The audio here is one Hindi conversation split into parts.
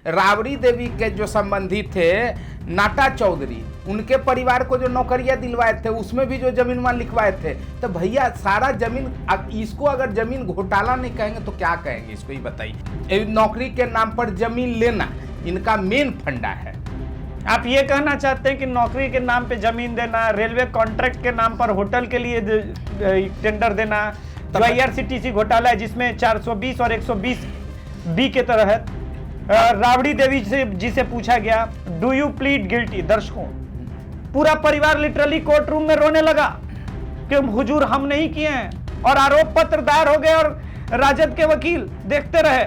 राबड़ी देवी के जो संबंधी थे नाटा चौधरी, उनके परिवार को जो नौकरियां दिलवाए थे उसमें भी जो जमीन वहां लिखवाए थे। तो भैया सारा जमीन, इसको अगर जमीन घोटाला नहीं कहेंगे तो क्या कहेंगे, इसको ही बताइए। नौकरी के नाम पर जमीन लेना इनका मेन फंडा है। आप ये कहना चाहते हैं कि नौकरी के नाम पे जमीन देना, रेलवे कॉन्ट्रैक्ट के नाम पर होटल के लिए टेंडर देना, जो IRCTC घोटाला है जिसमें 420 और 120 बी के तहत राबड़ी देवी जी से पूछा गया डू यू प्लीड गिल्टी। दर्शकों, पूरा परिवार लिटरली कोर्ट रूम में रोने लगा कि हुजूर हम नहीं किए हैं, और आरोप पत्र दायर हो गए और राजद के वकील देखते रहे।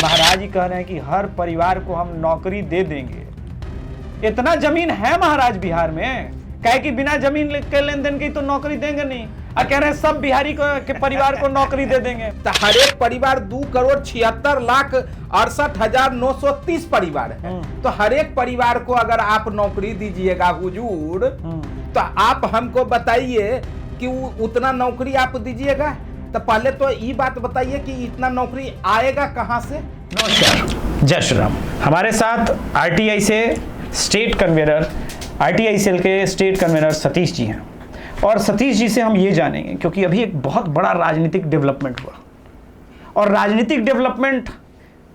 महाराज जी कह रहे हैं कि हर परिवार को हम नौकरी दे देंगे। इतना जमीन है महाराज बिहार में, कहे कि बिना जमीन के लेन देन की तो नौकरी देंगे नहीं, और कह रहे हैं सब बिहारी के परिवार को नौकरी दे देंगे। तो हर एक परिवार 2,76,68,930 परिवार है। तो हर एक परिवार को अगर आप नौकरी दीजिएगा हुजूर, तो आप हमको बताइए कि उतना नौकरी आप दीजिएगा। तो पहले तो ये बात बताइए कि इतना नौकरी आएगा कहां से। नमस्कार, जय श्री राम। हमारे साथ RTI से स्टेट कन्वीनर, RTI सेल के स्टेट कन्वीनर सतीश जी हैं, और सतीश जी से हम ये जानेंगे क्योंकि अभी एक बहुत बड़ा राजनीतिक डेवलपमेंट हुआ, और राजनीतिक डेवलपमेंट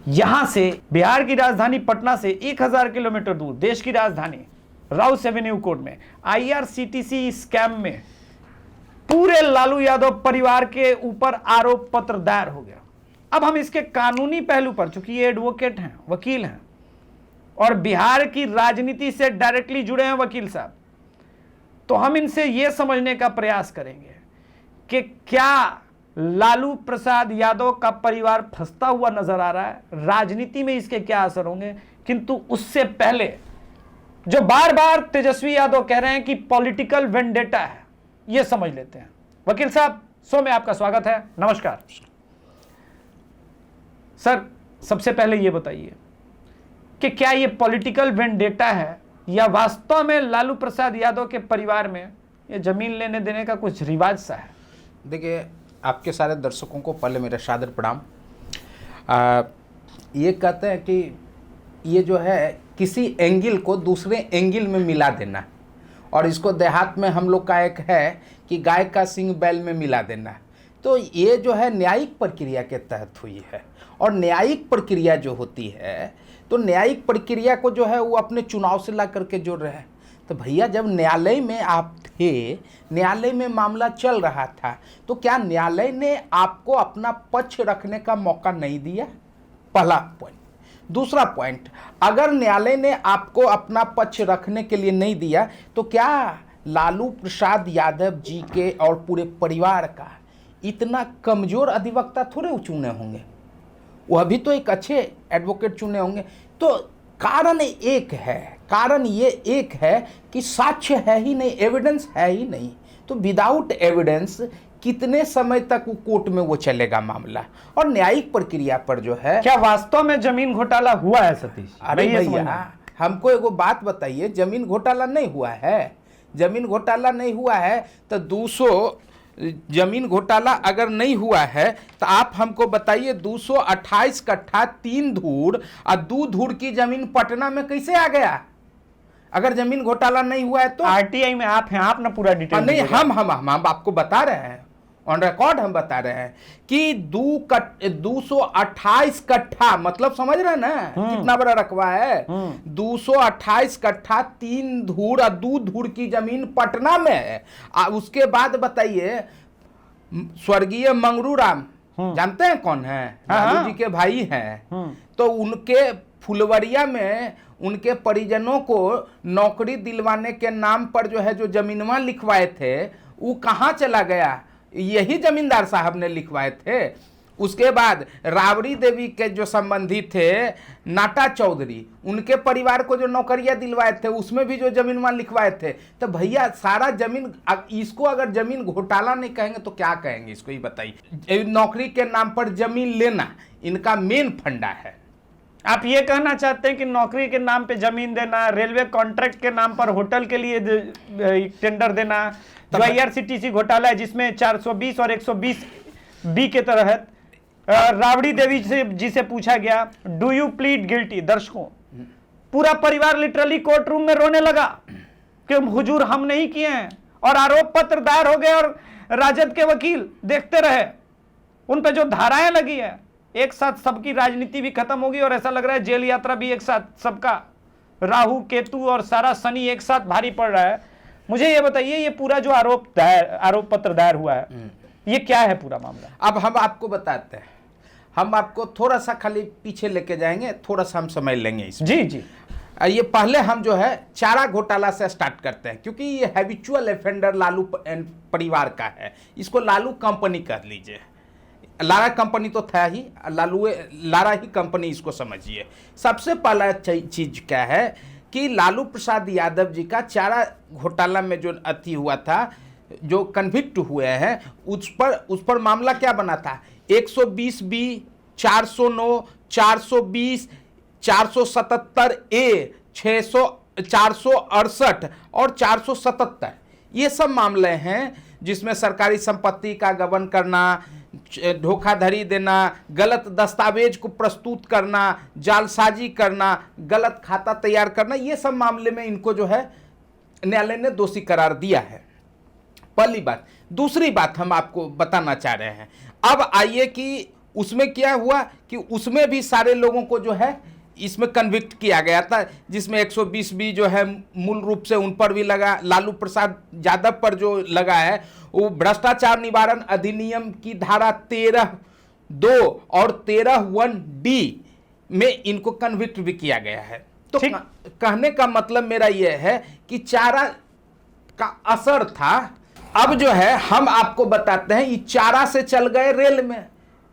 यहाँ से बिहार की राजधानी पटना से 1000 किलोमीटर दूर देश की राजधानी राउस एवेन्यू कोर्ट में IRCTC स्कैम में पूरे लालू यादव परिवार के ऊपर आरोप पत्र दायर हो गया। अब हम इसके कानूनी पहलू पर, चूंकि ये एडवोकेट हैं, वकील हैं, और बिहार की राजनीति से डायरेक्टली जुड़े हैं वकील साहब, तो हम इनसे यह समझने का प्रयास करेंगे कि क्या लालू प्रसाद यादव का परिवार फंसता हुआ नजर आ रहा है, राजनीति में इसके क्या असर होंगे। किंतु उससे पहले जो बार बार तेजस्वी यादव कह रहे हैं कि पॉलिटिकल वेंडेटा है, यह समझ लेते हैं। वकील साहब, शो में आपका स्वागत है, नमस्कार। सर, सबसे पहले यह बताइए कि क्या यह पॉलिटिकल वेंडेटा है या वास्तव में लालू प्रसाद यादव के परिवार में ये जमीन लेने देने का कुछ रिवाज सा है। देखिए, आपके सारे दर्शकों को पहले मेरा सादर प्रणाम। ये कहते हैं कि ये जो है किसी एंगल को दूसरे एंगल में मिला देना, और इसको देहात में हम लोग का एक है कि गाय का सींग बैल में मिला देना। तो ये जो है न्यायिक प्रक्रिया के तहत हुई है, और न्यायिक प्रक्रिया जो होती है तो न्यायिक प्रक्रिया को जो है वो अपने चुनाव से ला करके जोड़ रहे हैं। तो भैया जब न्यायालय में आप थे, न्यायालय में मामला चल रहा था, तो क्या न्यायालय ने आपको अपना पक्ष रखने का मौका नहीं दिया? पहला पॉइंट। दूसरा पॉइंट, अगर न्यायालय ने आपको अपना पक्ष रखने के लिए नहीं दिया तो क्या लालू प्रसाद यादव जी के और पूरे परिवार का इतना कमजोर अधिवक्ता थोड़े चुने होंगे, वह भी तो एक अच्छे एडवोकेट चुने होंगे। तो कारण ये एक है कि साक्ष्य है ही नहीं, एविडेंस है ही नहीं। तो विदाउट एविडेंस कितने समय तक वो कोर्ट में वो चलेगा मामला। और न्यायिक प्रक्रिया पर जो है, क्या वास्तव में जमीन घोटाला हुआ है सतीश? अरे भैया, हमको एगो बात बताइए, जमीन घोटाला नहीं हुआ है? जमीन घोटाला नहीं हुआ है तो 200 जमीन घोटाला अगर नहीं हुआ है तो आप हमको बताइए 228 कट्ठा 3 धूड़ और 2 धूड़ की जमीन पटना में कैसे आ गया? अगर जमीन घोटाला नहीं हुआ है तो RTI में आप हैं, आप ना पूरा डिटेल नहीं, हम आपको बता रहे हैं, ऑन रिकॉर्ड हम बता रहे हैं कि 228 कट्ठा, मतलब समझ रहे हैं ना कितना बड़ा रकबा है। 228 कट्ठा 3 धूड़ और 2 धूड़ की जमीन पटना में है। उसके बाद बताइए, स्वर्गीय मंगरू राम जानते हैं कौन है? लालू जी के भाई हैं। तो उनके फुलवरिया में उनके परिजनों को नौकरी दिलवाने के नाम पर जो है जो जमीनवा लिखवाए थे वो कहाँ चला गया? यही जमींदार साहब ने लिखवाए थे। उसके बाद राबड़ी देवी के जो संबंधी थे नाटा चौधरी, उनके परिवार को जो नौकरियां दिलवाए थे उसमें भी जो जमीन वहां लिखवाए थे। तो भैया सारा जमीन, इसको अगर जमीन घोटाला नहीं कहेंगे तो क्या कहेंगे, इसको ही बताइए। नौकरी के नाम पर जमीन लेना इनका मेन फंडा है। आप ये कहना चाहते हैं कि नौकरी के नाम पे जमीन देना, रेलवे कॉन्ट्रैक्ट के नाम पर होटल के लिए टेंडर देना, जो IRCTC घोटाला है जिसमें 420 और 120 बी के तहत राबड़ी देवी जी से पूछा गया, डू यू प्लीड गिल्टी? दर्शकों, पूरा परिवार लिटरली कोर्ट रूम में रोने लगा कि हुजूर हम नहीं किए हैं, और आरोप पत्र दायर हो गए और राजद के वकील देखते रहे, उन पे जो धाराएं लगी है, एक साथ सबकी राजनीति भी खत्म होगी और ऐसा लग रहा है जेल यात्रा भी एक साथ, सबका राहु केतु और सारा शनि एक साथ भारी पड़ रहा है। मुझे ये बताइए, ये पूरा जो आरोप पत्र दायर हुआ है, ये क्या है पूरा मामला? अब हम आपको बताते हैं, हम आपको थोड़ा सा खाली पीछे लेके जाएंगे, थोड़ा सा हम समझ लेंगे इसमें। जी जी। ये पहले हम जो है चारा घोटाला से स्टार्ट करते हैं, क्योंकि ये हैबिचुअल ऑफेंडर लालू परिवार का है, इसको लालू कंपनी कह लीजिए। लारा कंपनी तो था ही, लारा ही कंपनी इसको समझिए। सबसे पहला चीज क्या है कि लालू प्रसाद यादव जी का चारा घोटाला में जो अति हुआ था, जो कन्विक्ट हुए हैं, उस पर मामला क्या बना था? 120B, 409, 420, 477A, 468 और 477, ये सब मामले हैं जिसमें सरकारी संपत्ति का गबन करना, धोखाधड़ी देना, गलत दस्तावेज को प्रस्तुत करना, जालसाजी करना, गलत खाता तैयार करना, ये सब मामले में इनको जो है न्यायालय ने दोषी करार दिया है। पहली बात। दूसरी बात हम आपको बताना चाह रहे हैं, अब आइए कि उसमें क्या हुआ कि उसमें भी सारे लोगों को जो है इसमें कन्विक्ट किया गया था, जिसमें 120B जो है मूल रूप से उन पर भी लगा, लालू प्रसाद यादव पर जो लगा है वो भ्रष्टाचार निवारण अधिनियम की धारा 13(2) और 13(1)D में इनको कन्विक्ट भी किया गया है। तो कहने का मतलब मेरा यह है कि चारा का असर था। अब जो है हम आपको बताते हैं, ये चारा से चल गए रेल में,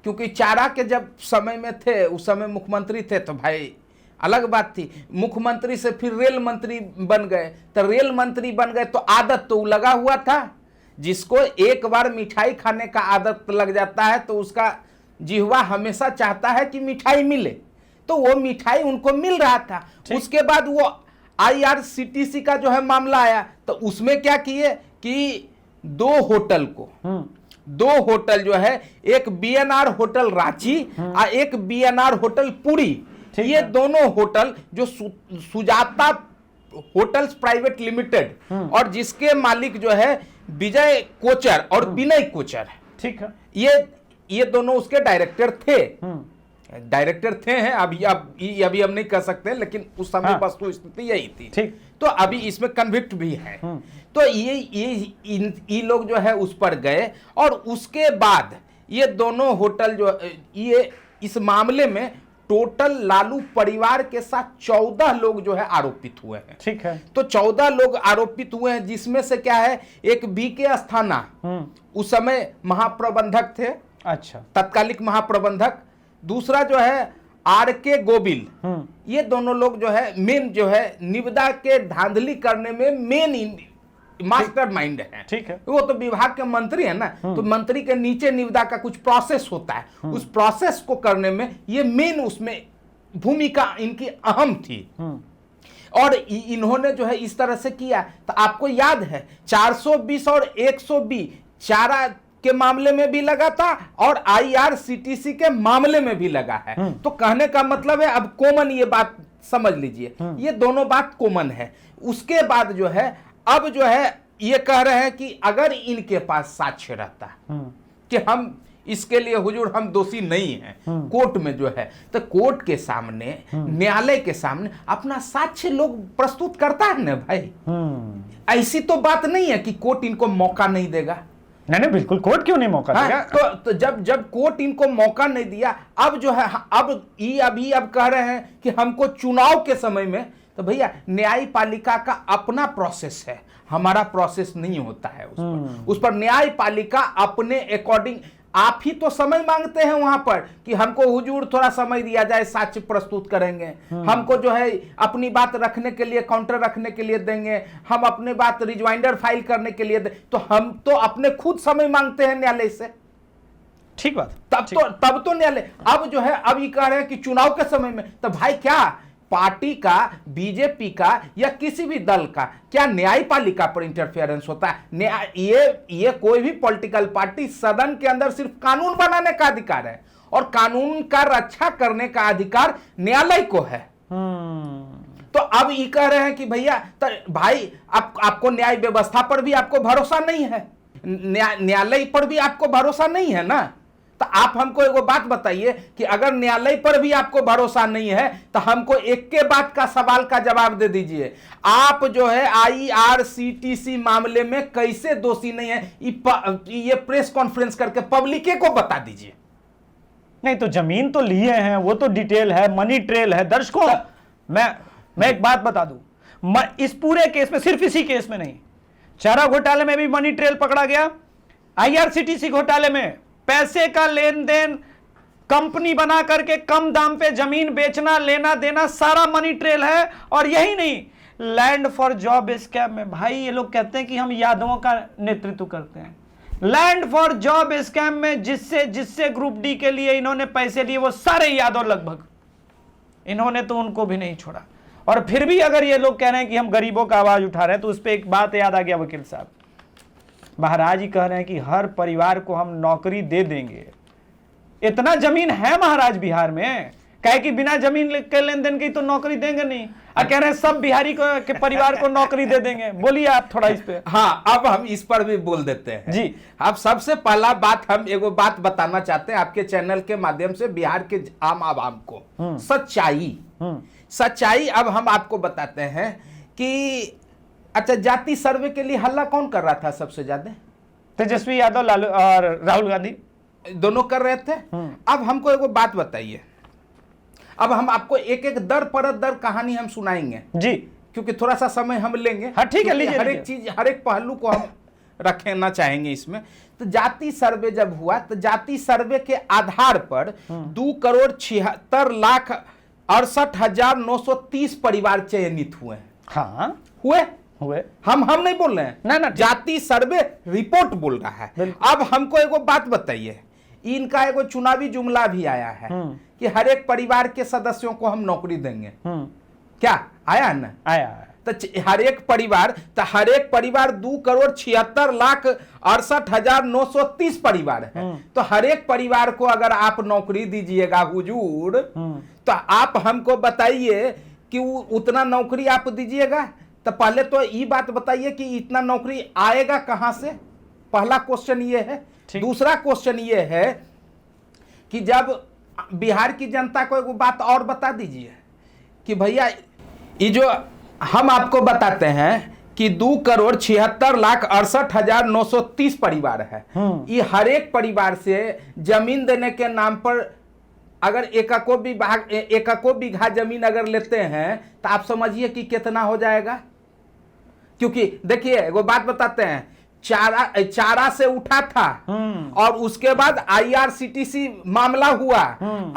क्योंकि चारा के जब समय में थे, उस समय मुख्यमंत्री थे, तो भाई अलग बात थी। मुख्यमंत्री से फिर रेल मंत्री बन गए, तो रेल मंत्री बन गए तो आदत तो लगा हुआ था। जिसको एक बार मिठाई खाने का आदत लग जाता है तो उसका जिह्वा हमेशा चाहता है कि मिठाई मिले, तो वो मिठाई उनको मिल रहा था। उसके बाद वो IRCTC का जो है मामला आया, तो उसमें क्या किए कि दो होटल जो है, एक BNR होटल रांची और एक BNR होटल पुरी, ये दोनों होटल जो सुजाता होटल्स प्राइवेट लिमिटेड और जिसके मालिक जो है विजय कोचर और विनय कोचर, ठीक है, ये दोनों उसके डायरेक्टर थे हैं। अभी हम नहीं कह सकते, लेकिन उस समय वस्तु स्थिति यही थी। ठीक, तो अभी इसमें कन्विक्ट भी है। तो ये लोग जो है उस पर गए, और उसके बाद ये दोनों होटल जो ये इस मामले में टोटल लालू परिवार के साथ 14 लोग जो है आरोपित हुए हैं। ठीक है, तो 14 लोग आरोपित हुए हैं, जिसमें से क्या है, एक BK अस्थाना उस समय महाप्रबंधक थे, अच्छा, तत्कालिक महाप्रबंधक। दूसरा जो है RK गोविल, ये दोनों लोग जो है मेन जो है निविदा के धांधली करने में मेन मास्टर माइंड है। ठीक है, वो तो विभाग के मंत्री है ना, तो मंत्री के नीचे निविदा का कुछ प्रोसेस होता है, उस प्रोसेस को करने में ये मेन उसमें भूमिका इनकी अहम थी। और इन्होंने जो है इस तरह से किया। तो आपको याद है 420 और 120 चारा के मामले में भी लगा था और IRCTC के मामले में भी लगा है। तो कहने का मतलब है, अब कॉमन ये बात समझ लीजिए, ये दोनों बात कॉमन है। उसके बाद जो है अब जो है ये कह रहे हैं कि अगर इनके पास साक्ष्य रहता कि हम इसके लिए हुजूर हम दोषी नहीं हैं, कोर्ट में जो है, तो कोर्ट के सामने, न्यायालय के सामने अपना साक्ष्य लोग प्रस्तुत करता है ना भाई। ऐसी तो बात नहीं है कि कोर्ट इनको मौका नहीं देगा। नहीं, बिल्कुल, कोर्ट क्यों नहीं मौका देगा? तो जब कोर्ट इनको मौका नहीं दिया, अब जो है अब कह रहे हैं कि हमको चुनाव के समय में, तो भैया न्यायपालिका का अपना प्रोसेस है, हमारा प्रोसेस नहीं होता है उस पर न्यायपालिका अपने अकॉर्डिंग, आप ही तो समय मांगते हैं वहां पर कि हमको हुजूर थोड़ा समय दिया जाए, साक्ष्य प्रस्तुत करेंगे, हमको जो है अपनी बात रखने के लिए, काउंटर रखने के लिए देंगे, हम अपने बात रिजवाइंडर फाइल करने के लिए तो हम तो अपने खुद समय मांगते हैं न्यायालय से। ठीक बात, तब तो न्यायालय अब जो है अब ये कह रहे हैं कि चुनाव के समय में, तो भाई क्या पार्टी का, बीजेपी का या किसी भी दल का क्या न्यायपालिका पर इंटरफेरेंस होता है? ये कोई भी पॉलिटिकल पार्टी, सदन के अंदर सिर्फ कानून बनाने का अधिकार है और कानून का रक्षा करने का अधिकार न्यायालय को है। तो अब ये कह रहे हैं कि भैया तो भाई आपको न्याय व्यवस्था पर भी आपको भरोसा नहीं है, न्यायालय पर भी आपको भरोसा नहीं है ना। तो आप हमको एगो बात बताइए कि अगर न्यायालय पर भी आपको भरोसा नहीं है तो हमको एक के बात का सवाल का जवाब दे दीजिए, आप जो है IRCTC मामले में कैसे दोषी नहीं है, ये प्रेस कॉन्फ्रेंस करके पब्लिक को बता दीजिए। नहीं तो जमीन तो लिए हैं, वो तो डिटेल है, मनी ट्रेल है। दर्शकों मैं एक बात बता दूं, इस पूरे केस में, सिर्फ इसी केस में नहीं, चारा घोटाले में भी मनी ट्रेल पकड़ा गया, IRCTC घोटाले में पैसे का लेन देन, कंपनी बना करके कम दाम पे जमीन बेचना, लेना देना, सारा मनी ट्रेल है। और यही नहीं, लैंड फॉर जॉब स्कैम में भाई ये लोग कहते हैं कि हम यादवों का नेतृत्व करते हैं। लैंड फॉर जॉब स्कैम में जिससे ग्रुप डी के लिए इन्होंने पैसे लिए वो सारे यादव लगभग, इन्होंने तो उनको भी नहीं छोड़ा। और फिर भी अगर ये लोग कह रहे हैं कि हम गरीबों का आवाज उठा रहे हैं, तो उस पर एक बात याद आ गया वकील साहब, महाराज ही कह रहे हैं कि हर परिवार को हम नौकरी दे देंगे। इतना जमीन है महाराज बिहार में, कहे कि बिना जमीन के लेन देन की तो नौकरी देंगे नहीं, और कह रहे हैं सब बिहारी के परिवार को नौकरी दे देंगे। बोलिए आप थोड़ा इस पे। हाँ, अब हम इस पर भी बोल देते हैं जी। अब सबसे पहला बात, हम एगो बात बताना चाहते हैं आपके चैनल के माध्यम से बिहार के आम आवाम को, सच्चाई अब हम आपको बताते हैं कि अच्छा, जाति सर्वे के लिए हल्ला कौन कर रहा था सबसे ज्यादा? तेजस्वी यादव, लालू और राहुल गांधी दोनों कर रहे थे। अब हमको एगो बात बताइए, अब हम आपको एक एक दर पर दर कहानी हम सुनाएंगे जी, क्योंकि थोड़ा सा समय हम लेंगे। हाँ ठीक है, लीजिए। हर एक चीज, हर एक पहलू को हम रखना चाहेंगे इसमें। तो जाति सर्वे जब हुआ तो जाति सर्वे के आधार पर 2,76,68,930 परिवार चयनित हुए। हाँ हुए हम नहीं बोल रहे हैं ना, जाति सर्वे रिपोर्ट बोल रहा है। अब हमको एगो बात बताइए, इनका एगो चुनावी जुमला भी आया है कि हर एक परिवार के सदस्यों को हम नौकरी देंगे। क्या आया है ना? आया। तो हर एक परिवार 2,76,68,930 परिवार है। तो हर एक परिवार को अगर आप नौकरी दीजिएगा हुजूर, तो आप हमको बताइए कि उतना नौकरी आप दीजिएगा, तो पहले तो ये बात बताइए कि इतना नौकरी आएगा कहां से? पहला क्वेश्चन ये है। दूसरा क्वेश्चन ये है कि जब बिहार की जनता को एक बात और बता दीजिए कि भैया ये जो हम आपको बताते हैं कि 2,76,68,930 परिवार है, ये हर एक परिवार से जमीन देने के नाम पर अगर एकको बीघा जमीन अगर लेते हैं तो आप समझिए कि कितना हो जाएगा। क्योंकि देखिए एगो बात बताते हैं, चारा से उठा था और उसके बाद IRCTC मामला हुआ।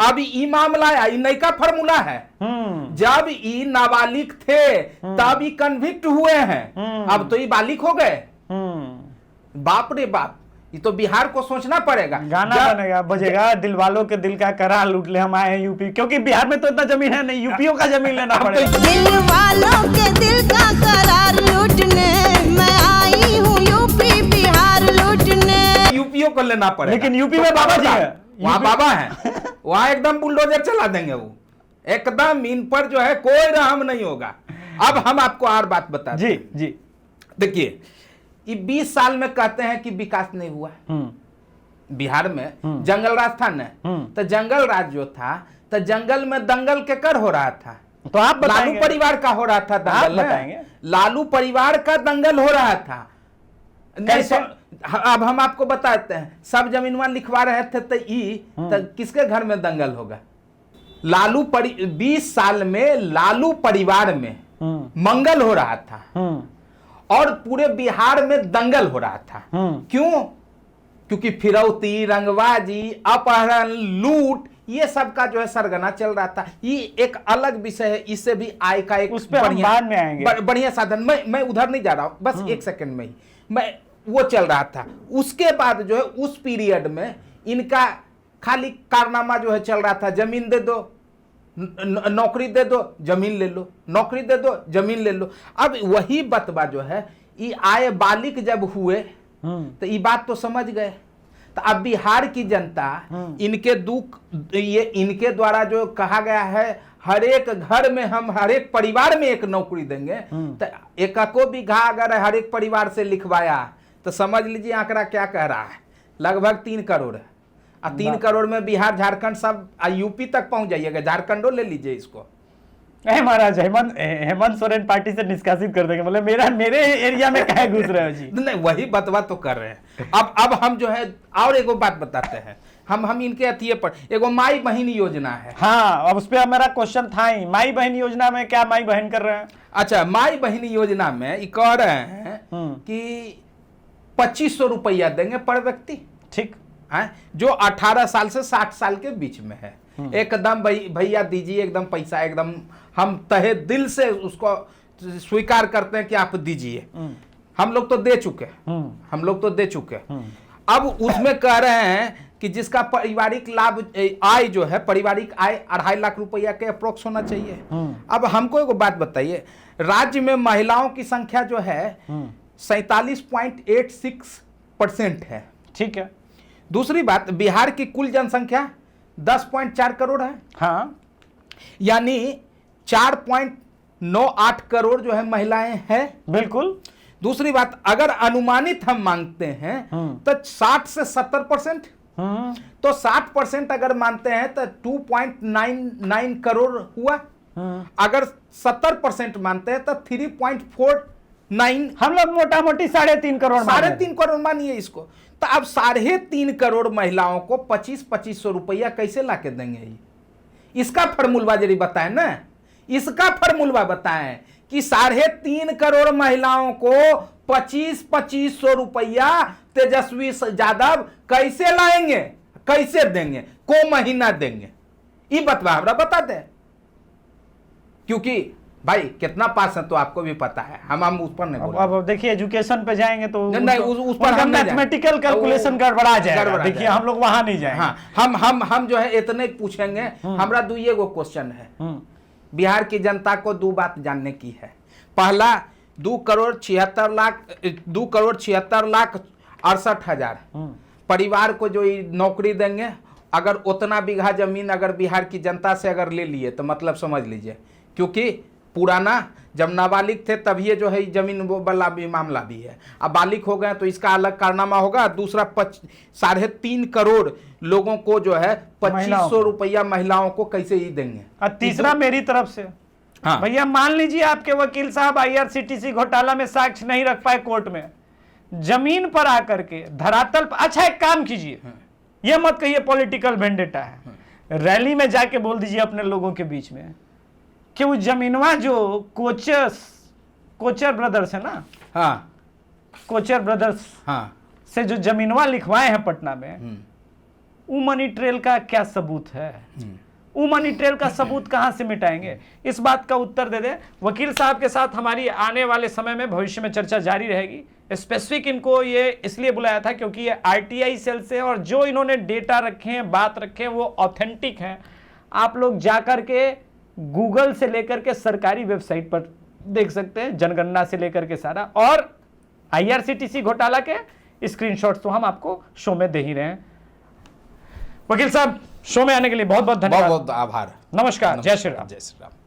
अब ई मामला है, नई का फॉर्मूला है। जब ई नाबालिग थे तब ई कन्विक्ट हुए हैं, अब तो ई बालिग हो गए। बाप रे बाप, ये तो बिहार को सोचना पड़ेगा। गाना बनेगा, बजेगा, दिल वालों के दिल का करार लूट ले, हम आए हैं यूपी, क्योंकि बिहार में तो इतना जमीन है नहीं, यूपीओ का जमीन लेना पड़ेगा। दिल वालों के दिल का करार लूटने मैं आई हूँ, यूपी बिहार लूटने। यूपीओ को लेना पड़ेगा, लेकिन यूपी में बाबा जी है, वहाँ बाबा है, वहाँ एकदम बुलडोजर चला देंगे, वो एकदम इन पर जो है कोई रहम नहीं होगा। अब हम आपको और बात बता जी जी। देखिए, ये 20 साल में कहते हैं कि विकास नहीं हुआ बिहार में। जंगल राज था न, तो जंगल राज जो था तो जंगल में दंगल के कर हो रहा था, तो आप लालू परिवार का हो रहा था दंगल। बताएंगे, लालू परिवार का दंगल हो रहा था। कैसे? अब हम आपको बताते हैं, सब जमीनवा लिखवा रहे थे तो किसके घर में दंगल होगा? 20 साल में लालू परिवार में मंगल हो रहा था और पूरे बिहार में दंगल हो रहा था। क्यों? क्योंकि फिरौती, रंगबाजी, अपहरण, लूट, ये सब का जो है सरगना चल रहा था। ये एक अलग विषय है, इससे भी आय का एक बढ़िया साधन। मैं उधर नहीं जा रहा हूं, बस एक सेकंड में ही मैं वो चल रहा था। उसके बाद जो है उस पीरियड में इनका खाली कारनामा जो है चल रहा था, जमीन दे दो, नौकरी दे दो, जमीन ले लो, नौकरी दे दो, जमीन ले लो। अब वही बतवा जो है, ये आए बालिक जब हुए तो ये बात तो समझ गए। तो अब बिहार की जनता इनके दुख, ये इनके द्वारा जो कहा गया है हर एक घर में हम हर एक परिवार में एक नौकरी देंगे, तो एकको बीघा अगर हर एक परिवार से लिखवाया तो समझ लीजिए आंकड़ा क्या कह रहा है, लगभग 3 करोड़ है। और 3 करोड़ में बिहार झारखंड सब यूपी तक पहुंच जाइएगा, झारखंडो ले लीजिए इसको। महाराज हेमंत सोरेन पार्टी से निष्कासित कर देंगे, मतलब मेरे एरिया में क्या घुस रहे हो जी? नहीं, वही बतवा तो कर रहे हैं। अब हम जो है और एगो बात बताते हैं, हम इनके अथिये पर एगो माई बहन योजना है। हाँ, अब उस पर मेरा क्वेश्चन था ही, माई बहन योजना में क्या माई बहन कर रहे हैं? अच्छा, माई बहन योजना में ये कह रहे हैं कि 2500 रुपया देंगे पर व्यक्ति, ठीक है, जो 18 साल से 60 साल के बीच में है। एकदम भैया दीजिए, एकदम पैसा, एकदम हम तहे दिल से उसको स्वीकार करते हैं कि आप दीजिए। हम लोग तो दे चुके, हम लोग तो दे चुके। अब उसमें कह रहे हैं कि जिसका पारिवारिक लाभ आय जो है, पारिवारिक आय 2.5 लाख रुपया के अप्रोक्स होना चाहिए। अब हमको एगो बात बताइए, राज्य में महिलाओं की संख्या जो है 47.86% है, ठीक है। दूसरी बात, बिहार की कुल जनसंख्या 10.4 करोड़ है। हाँ, यानी 4.98 करोड़ जो है महिलाएं हैं। बिल्कुल। दूसरी बात, अगर अनुमानित हम मांगते हैं तो 60 से 70%, तो 60% अगर मानते हैं तो 2.99 करोड़ हुआ। अगर 70% मानते हैं तो 3.49, हम लोग मोटा मोटी 3.5 करोड़ 3.5 करोड़ मानिए इसको। तो अब 3.5 करोड़ महिलाओं को 2500 रुपया कैसे लाके देंगे? इसका फॉर्मूला जरी बताएं ना, इसका फॉर्मूला बताएं कि 3.5 करोड़ महिलाओं को 2500 रुपया तेजस्वी यादव कैसे लाएंगे, कैसे देंगे, को महीना देंगे, ये बतवा हमरा बता दे। क्योंकि भाई कितना पास है तो आपको भी पता है, हम उस पर नहीं बोल। अब देखिए एजुकेशन पे जाएंगे तो नहीं, उस पर हम मैथमेटिकल कैलकुलेशन गड़बड़ा जाएगा। देखिए हम लोग वहां नहीं जाएंगे। हाँ, हम जो है इतने पूछेंगे। हमरा 2 क्वेश्चन है। बिहार की जनता को 2 बात जानने की है। पहला, 2,76,68,000 परिवार को जो नौकरी देंगे, अगर उतना बीघा जमीन अगर बिहार की जनता से अगर ले लिए तो मतलब समझ लीजिए, क्योंकि पुराना जब नाबालिग थे तभी जो है जमीन वाला भी मामला भी है। अब बालिग हो गए तो इसका अलग कारनामा होगा। दूसरा 3.5 करोड़ लोगों को जो है 2500 रुपया महिलाओं को कैसे ही देंगे। और तीसरा मेरी तरफ से, हाँ भैया, मान लीजिए आपके वकील साहब IRCTC घोटाला में साक्ष्य नहीं रख पाए कोर्ट में, जमीन पर आकर के धरातल पर, अच्छा एक काम कीजिए, यह मत कहिए पॉलिटिकल वेंडेटा है, रैली में जाके बोल दीजिए अपने लोगों के बीच में कि वो जमीनवा जो कोचर ब्रदर्स है ना, हाँ, कोचर ब्रदर्स हाँ, से जो जमीनवा लिखवाए हैं पटना में, वो मनी ट्रेल का क्या सबूत है? वो मनी ट्रेल का सबूत कहां से मिटाएंगे? इस बात का उत्तर दे दें। वकील साहब के साथ हमारी आने वाले समय में भविष्य में चर्चा जारी रहेगी। स्पेसिफिक इनको ये इसलिए बुलाया था क्योंकि ये RTI सेल से, और जो इन्होंने डेटा रखे हैं, बात रखे हैं, वो ऑथेंटिक हैं। आप लोग जाकर के गूगल से लेकर के सरकारी वेबसाइट पर देख सकते हैं, जनगणना से लेकर के सारा, और IRCTC घोटाला के स्क्रीनशॉट्स तो हम आपको शो में दे ही रहे हैं। वकील साहब, शो में आने के लिए बहुत बहुत धन्यवाद। बहुत बहुत आभार। नमस्कार, जय श्री राम। जय श्री राम।